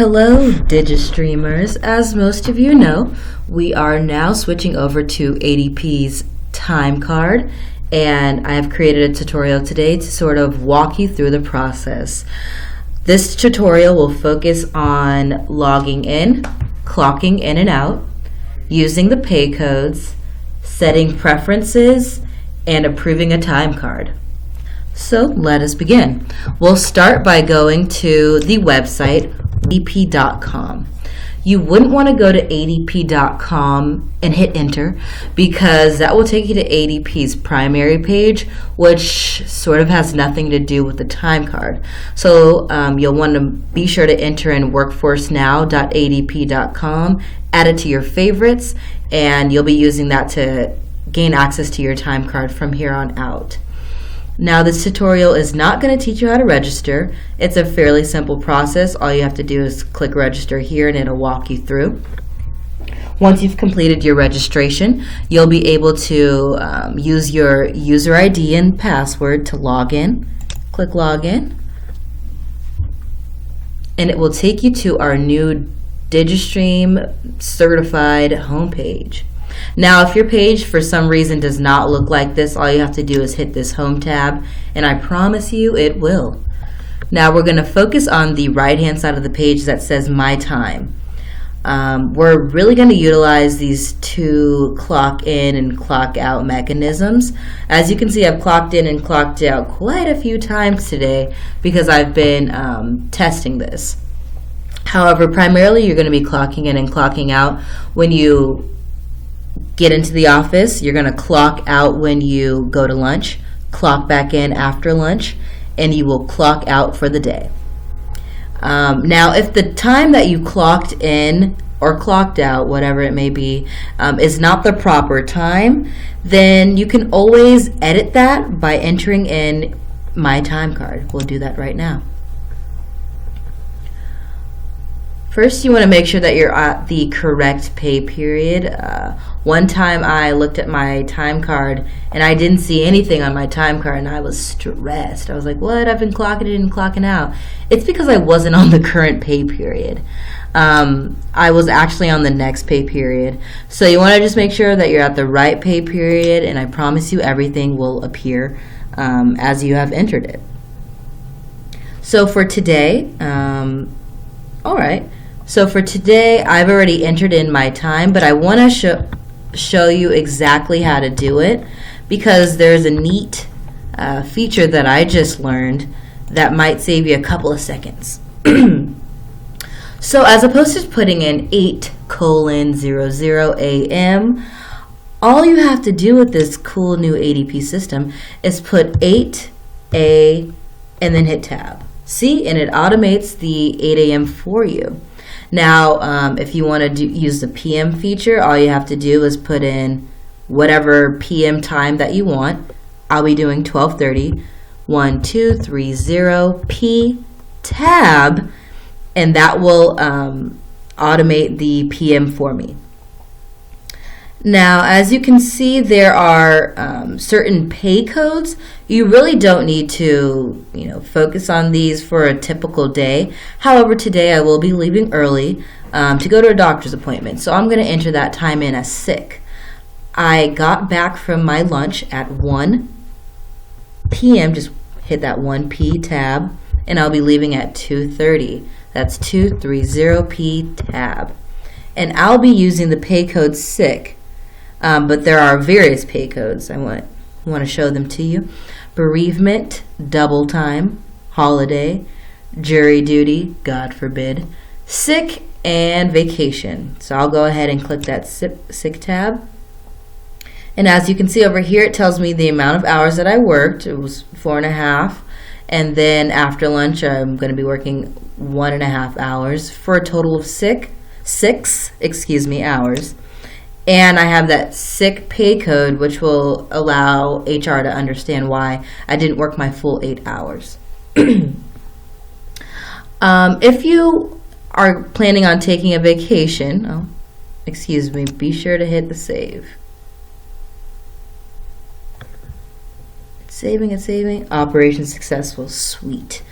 Hello, Digistreamers. As most of you know, we are now switching over to ADP's time card, and I have created a tutorial today to sort of walk you through the process. This tutorial will focus on logging in, clocking in and out, using the pay codes, setting preferences, and approving a time card. So let us begin. We'll start by going to the website ADP.com. You wouldn't want to go to ADP.com and hit enter because that will take you to ADP's primary page, which sort of has nothing to do with the time card. So you'll want to be sure to enter in workforcenow.adp.com, add it to your favorites, and you'll be using that to gain access to your time card from here on out. Now, this tutorial is not going to teach you how to register. It's a fairly simple process. All you have to do is click register here and it'll walk you through. Once you've completed your registration, you'll be able to use your user ID and password to log in. Click login, and it will take you to our new Digistream certified homepage. Now, if your page for some reason does not look like this, all you have to do is hit this home tab, and I promise you it will. Now we're going to focus on the right hand side of the page that says My Time. We're really going to utilize these two clock in and clock out mechanisms. As you can see, I've clocked in and clocked out quite a few times today because I've been testing this. However, primarily you're going to be clocking in and clocking out when you get into the office. You're going to clock out when you go to lunch, clock back in after lunch, and you will clock out for the day. Now, if the time that you clocked in or clocked out, whatever it may be, is not the proper time, then you can always edit that by entering in My Time Card. We'll do that right now. First, you want to make sure that you're at the correct pay period. One time I looked at my time card and I didn't see anything on my time card and I was stressed. I was like, what? I've been clocking in and clocking out. It's because I wasn't on the current pay period. I was actually on the next pay period. So you want to just make sure that you're at the right pay period, and I promise you everything will appear as you have entered it. So for today, So for today, I've already entered in my time, but I want to show you exactly how to do it because there's a neat feature that I just learned that might save you a couple of seconds. So as opposed to putting in 8:00 a.m., all you have to do with this cool new ADP system is put 8A and then hit tab. See, and it automates the 8 a.m. for you. Now, if you want to use the PM feature, all you have to do is put in whatever PM time that you want. I'll be doing 12:30, 1230 P tab, and that will automate the PM for me. Now, as you can see, there are certain pay codes. You really don't need to, focus on these for a typical day. However, today I will be leaving early to go to a doctor's appointment. So I'm going to enter that time in as sick. I got back from my lunch at 1 p.m. Just hit that 1 p tab, and I'll be leaving at 2:30. That's 230 p tab. And I'll be using the pay code sick. But there are various pay codes. I want to show them to you. Bereavement, double time, holiday, jury duty, God forbid, sick, and vacation. So I'll go ahead and click that sick tab. And as you can see over here, it tells me the amount of hours that I worked. It was 4.5. And then after lunch, I'm going to be working 1.5 hours for a total of 6 hours. And I have that sick pay code, which will allow HR to understand why I didn't work my full 8 hours. If you are planning on taking a vacation, be sure to hit the save. It's saving. Operation successful. Sweet.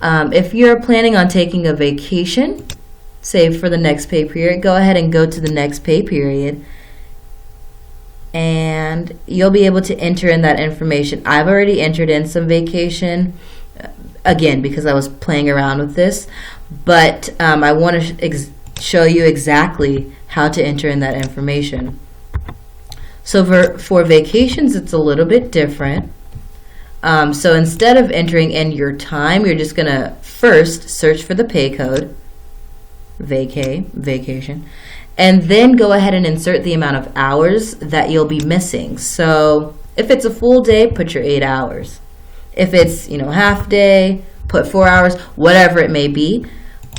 If you're planning on taking a vacation, save for the next pay period. Go ahead and go to the next pay period, and you'll be able to enter in that information. I've already entered in some vacation, again, because I was playing around with this, but I want to show you exactly how to enter in that information. So for vacations, it's a little bit different. So instead of entering in your time, you're just going to first search for the pay code, vacation, and then go ahead and insert the amount of hours that you'll be missing. So if it's a full day, put your 8 hours. If it's, half day, put 4 hours, whatever it may be.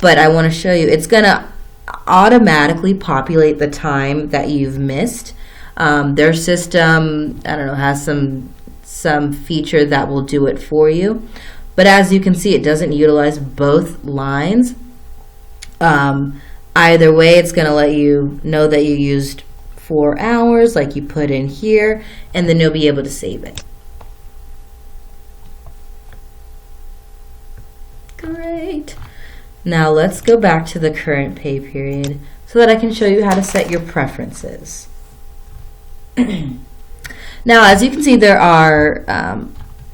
But I want to show you, it's going to automatically populate the time that you've missed. Their system, I don't know, has some feature that will do it for you. But as you can see, it doesn't utilize both lines. Either way, it's going to let you know that you used 4 hours, like you put in here, and then you'll be able to save it. Great. Now let's go back to the current pay period so that I can show you how to set your preferences. Now, as you can see, there are,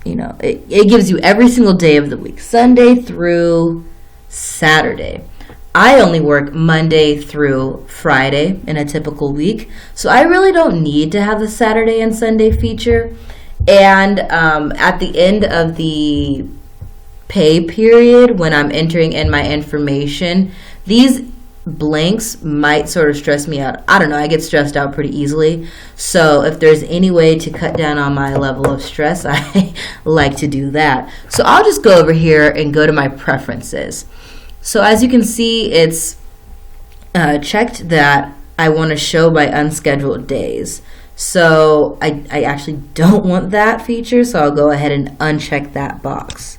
it gives you every single day of the week, Sunday through Saturday. I only work Monday through Friday in a typical week, so I really don't need to have the Saturday and Sunday feature. And at the end of the pay period, when I'm entering in my information, these blanks might sort of stress me out. I don't know, I get stressed out pretty easily. So if there's any way to cut down on my level of stress, I like to do that. So I'll just go over here and go to my preferences. So as you can see, it's checked that I want to show by unscheduled days. So I actually don't want that feature, so I'll go ahead and uncheck that box.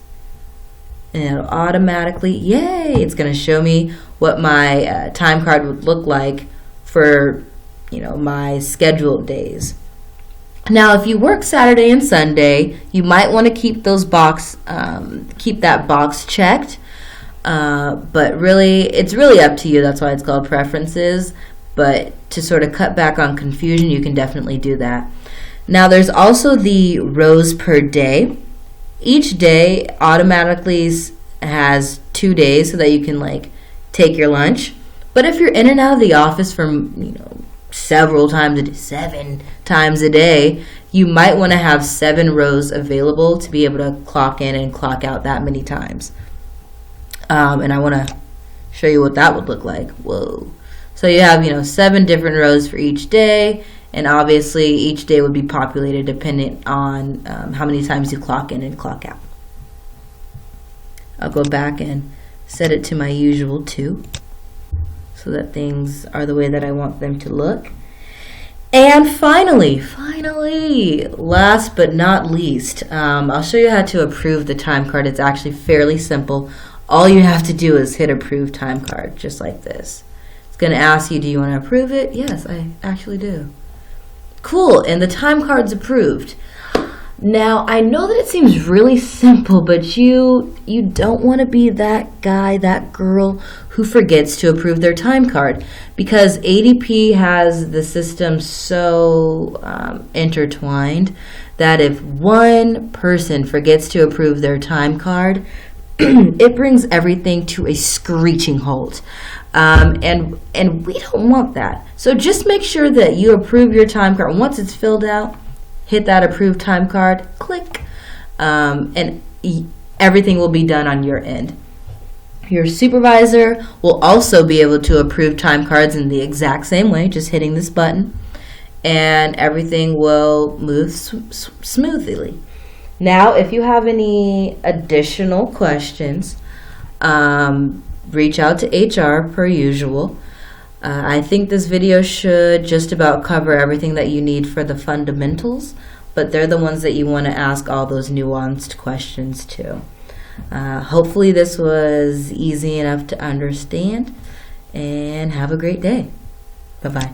And it'll automatically, yay, it's going to show me what my time card would look like for, my scheduled days. Now, if you work Saturday and Sunday, you might want to keep that box checked. But really, it's really up to you. That's why it's called preferences. But to sort of cut back on confusion, you can definitely do that. Now, there's also the rows per day. Each day automatically has 2 days so that you can take your lunch. But if you're in and out of the office from several times 7 times a day, you might want to have 7 rows available to be able to clock in and clock out that many times. And I want to show you what that would look like. Whoa. So you have, 7 different rows for each day, and obviously each day would be populated dependent on how many times you clock in and clock out. I'll go back and set it to my usual 2 so that things are the way that I want them to look. And finally, last but not least, I'll show you how to approve the time card. It's actually fairly simple. All you have to do is hit approve time card, just like this. It's going to ask you, do you want to approve it? Yes, I actually do. Cool, and the time card's approved. Now, I know that it seems really simple, but you don't want to be that guy, that girl who forgets to approve their time card, because ADP has the system so intertwined that if one person forgets to approve their time card, it brings everything to a screeching halt. And we don't want that. So just make sure that you approve your time card. Once it's filled out, hit that approved time card, click, and everything will be done on your end. Your supervisor will also be able to approve time cards in the exact same way, just hitting this button, and everything will move smoothly. Now, if you have any additional questions, reach out to HR per usual. I think this video should just about cover everything that you need for the fundamentals, but they're the ones that you want to ask all those nuanced questions to. Hopefully this was easy enough to understand, and have a great day. Bye-bye.